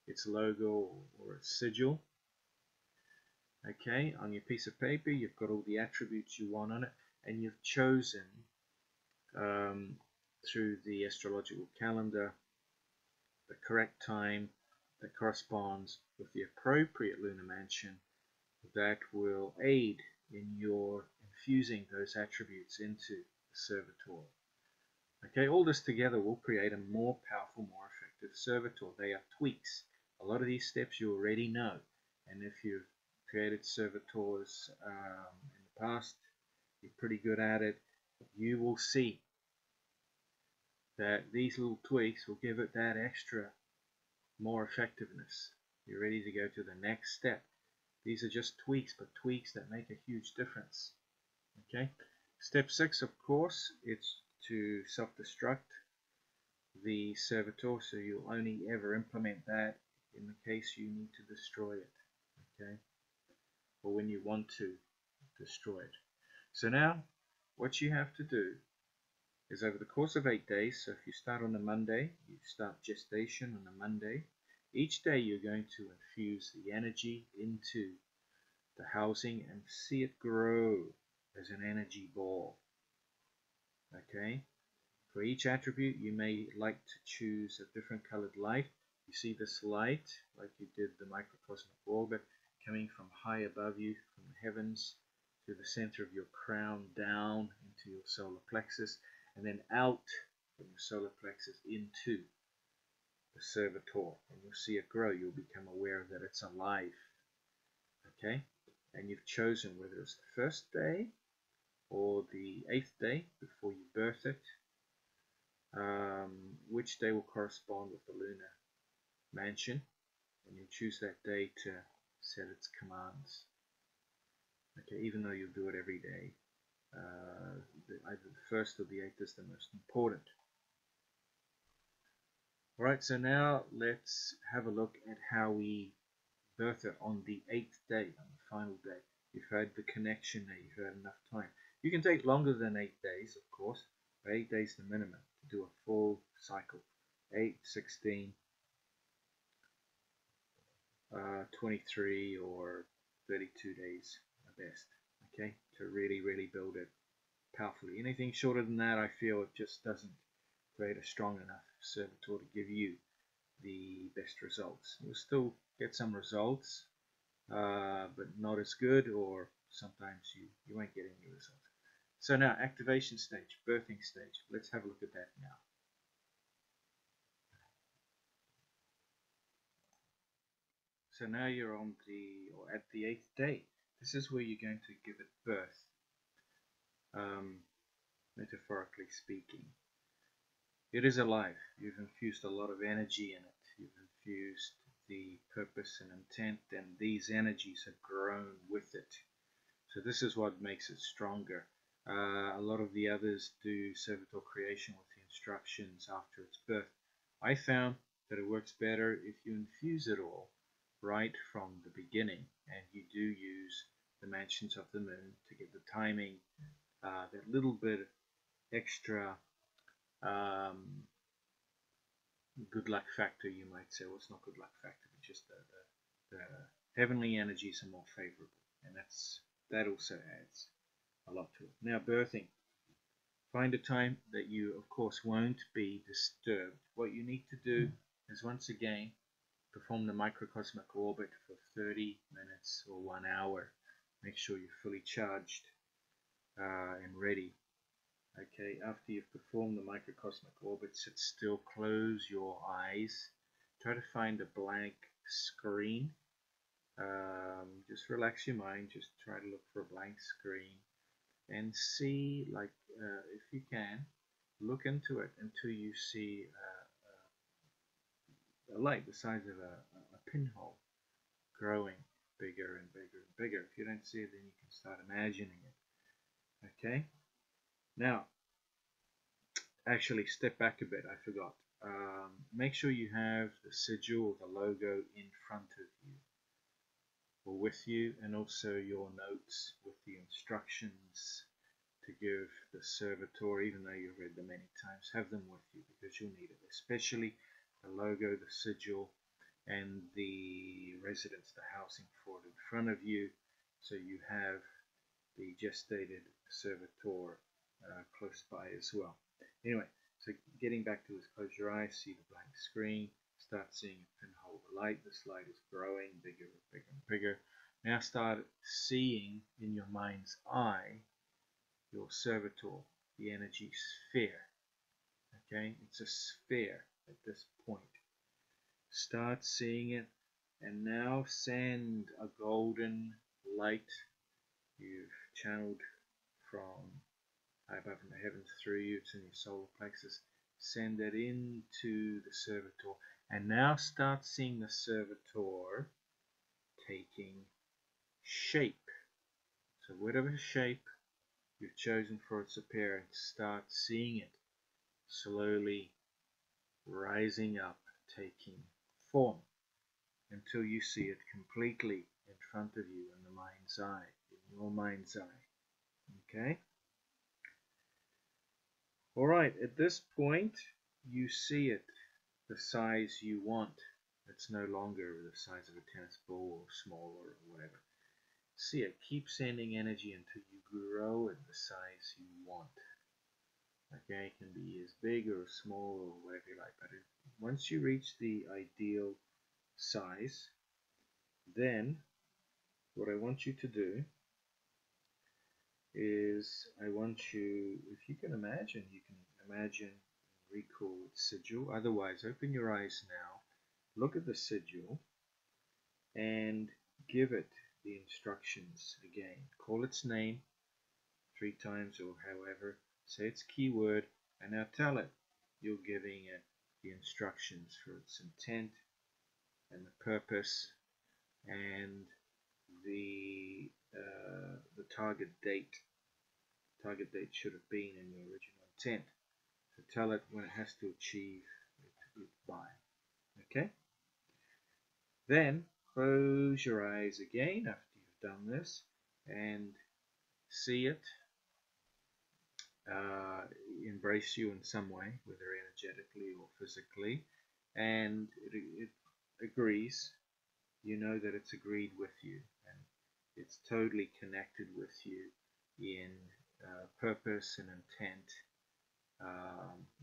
its logo or its sigil. Okay, on your piece of paper you've got all the attributes you want on it, and you've chosen through the astrological calendar the correct time that corresponds with the appropriate lunar mansion that will aid in your infusing those attributes into the servitor. Okay, all this together will create a more powerful, more effective servitor. They are tweaks. A lot of these steps you already know, and if you've created servitors in the past, you're pretty good at it, you will see that these little tweaks will give it that extra more effectiveness. You're ready to go to the next step. These are just tweaks, but tweaks that make a huge difference. Okay, step 6, of course, it's to self-destruct the servitor, so you'll only ever implement that in the case you need to destroy it, okay, or when you want to destroy it. So now what you have to do is, over the course of 8 days, so if you start on a Monday, you start gestation on a Monday, each day you're going to infuse the energy into the housing and see it grow as an energy ball. Okay, for each attribute you may like to choose a different colored light. You see this light, like you did the Microcosmic Orbit, coming from high above you, from the heavens to the center of your crown, down into your solar plexus, and then out from your solar plexus into the servitor, and you'll see it grow. You'll become aware that it's alive. Okay, and you've chosen whether it's the first day or the 8th day before you birth it, which day will correspond with the lunar mansion, and you choose that day to set its commands. Okay, even though you'll do it every day, either the 1st or the 8th is the most important. Alright, so now let's have a look at how we birth it on the 8th day, on the final day. You've had the connection there, you've had enough time. You can take longer than 8 days, of course, but 8 days the minimum to do a full cycle. 8, 16, 23 or 32 days at best, okay, to really build it powerfully. Anything shorter than that, I feel it just doesn't create a strong enough servitor to give you the best results. You'll still get some results, but not as good, or sometimes you won't get any results. So now, activation stage, birthing stage. Let's have a look at that now. So now you're on at the 8th day. This is where you're going to give it birth, metaphorically speaking. It is alive. You've infused a lot of energy in it. You've infused the purpose and intent, and these energies have grown with it. So this is what makes it stronger. A lot of the others do servitor creation with the instructions after its birth. I found that it works better if you infuse it all right from the beginning, and you do use the mansions of the moon to get the timing, that little bit extra good luck factor, you might say. Well, it's not good luck factor, but just the heavenly energies are more favorable, and that also adds a lot to it. Now, birthing. Find a time that you, of course, won't be disturbed. What you need to do is, once again, perform the microcosmic orbit for 30 minutes or 1 hour. Make sure you're fully charged and ready. Okay, after you've performed the microcosmic orbit, sit still, close your eyes, try to find a blank screen. Just relax your mind, just try to look for a blank screen and see, like, if you can, look into it until you see a light the size of a pinhole growing bigger and bigger and bigger. If you don't see it, then you can start imagining it. Okay? Now, actually, step back a bit, I forgot. Make sure you have the sigil or the logo in front of you or with you, and also your notes with the instructions to give the servitor, even though you've read them many times. Have them with you because you'll need it, especially the logo, the sigil, and the residence, the housing for it in front of you, so you have the gestated servitor close by as well. Anyway, so getting back to this, close your eyes, see the blank screen, start seeing a pinhole of light. This light is growing bigger and bigger and bigger. Now start seeing in your mind's eye your servitor, the energy sphere. Okay, it's a sphere at this point. Start seeing it, and now send a golden light you've channeled from high above in the heavens through you. It's in your solar plexus. Send it into the servitor, and now start seeing the servitor taking shape. So whatever shape you've chosen for its appearance, start seeing it slowly rising up, taking form, until you see it completely in front of you in the mind's eye, in your mind's eye. Okay? Alright, at this point, you see it the size you want. It's no longer the size of a tennis ball or smaller or whatever. See it, keep sending energy until you grow it the size you want. Okay, it can be as big or small or whatever you like, but once you reach the ideal size, then what I want you to do is, I want you, if you can imagine, and recall its sigil. Otherwise, open your eyes now, look at the sigil, and give it the instructions again. Call its name 3 times or however, say its keyword, and now tell it you're giving it the instructions for its intent and the purpose and the target date. Target date should have been in the original intent. So tell it when it has to achieve it by. Okay? Then close your eyes again after you've done this and see it embrace you in some way, whether energetically or physically, and it agrees. You know that it's agreed with you, and it's totally connected with you in purpose and intent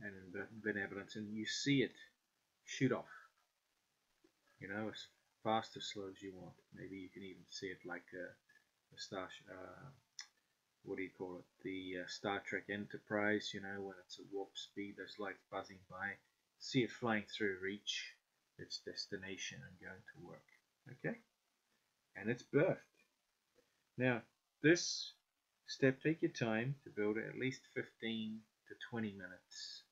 and in benevolence, and you see it shoot off, as fast or slow as you want. Maybe you can even see it like a star, what do you call it, the Star Trek Enterprise, when it's at warp speed, those lights buzzing by. See it flying through reach its destination and going to work. Okay? And it's birthed. Now, this step, take your time to build it, at least 15 to 20 minutes.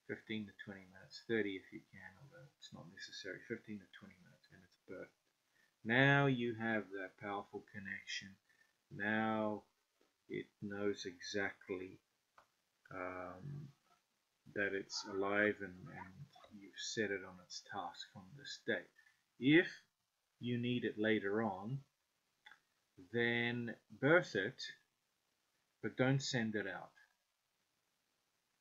15 to 20 minutes, 30 if you can, although it's not necessary. 15 to 20 minutes, and it's birthed. Now you have that powerful connection. Now it knows exactly that it's alive, and you've set it on its task from this day. If you need it later on, then birth it, but don't send it out.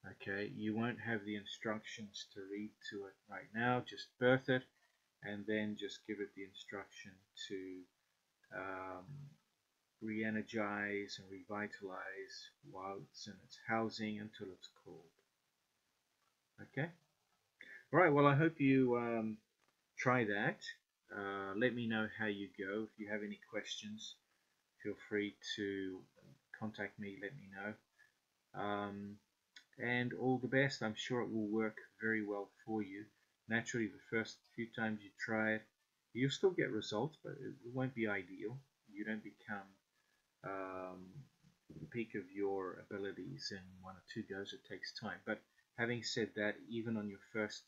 Okay, you won't have the instructions to read to it right now. Just birth it and then just give it the instruction to re-energize and revitalize while it's in its housing until it's cold. Okay? Alright, well I hope you try that. Let me know how you go. If you have any questions, feel free to contact me, let me know. And all the best. I'm sure it will work very well for you. Naturally, the first few times you try it, you'll still get results, but it won't be ideal. You don't become the peak of your abilities in 1 or 2 goes. It takes time. But having said that, even on your first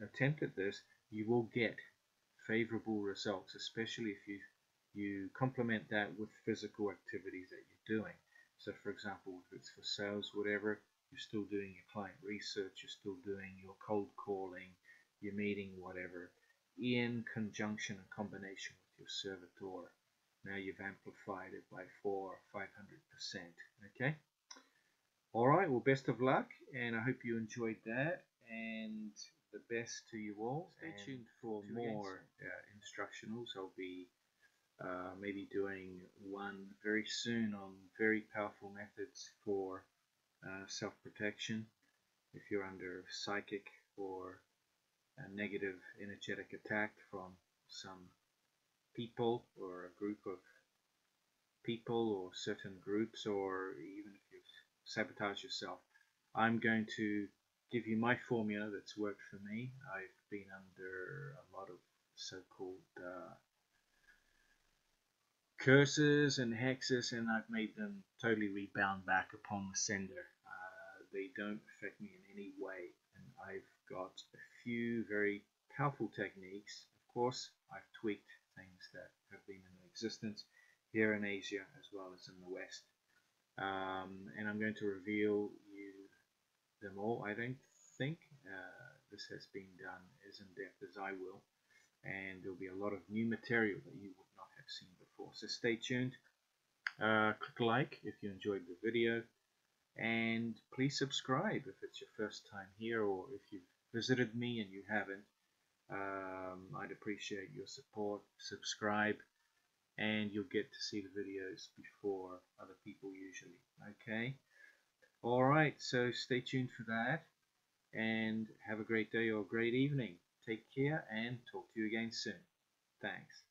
attempt at this, you will get favorable results, especially if you complement that with physical activities that you're doing. So for example, if it's for sales, whatever, you're still doing your client research, you're still doing your cold calling, your meeting, whatever, in conjunction and combination with your servitor. Now you've amplified it by 400 or 500%. Okay? Alright, well, best of luck, and I hope you enjoyed that, and the best to you all. Stay tuned for more instructionals. I'll be maybe doing one very soon on very powerful methods for self-protection if you're under psychic or a negative energetic attack from some people or a group of people or certain groups, or even if you've sabotaged yourself. I'm going to give you my formula that's worked for me. I've been under a lot of so-called curses and hexes, and I've made them totally rebound back upon the sender. They don't affect me in any way, and I've got a few very powerful techniques. Of course, I've tweaked things that have been in existence here in Asia as well as in the West, and I'm going to reveal you them all. I don't think this has been done as in depth as I will, and there'll be a lot of new material that you would not have seen before. So stay tuned. Click like if you enjoyed the video, and please subscribe if it's your first time here, or if you've visited me and you haven't. I'd appreciate your support. Subscribe, and you'll get to see the videos before other people usually. Okay? Alright, so stay tuned for that, and have a great day or great evening. Take care, and talk to you again soon. Thanks.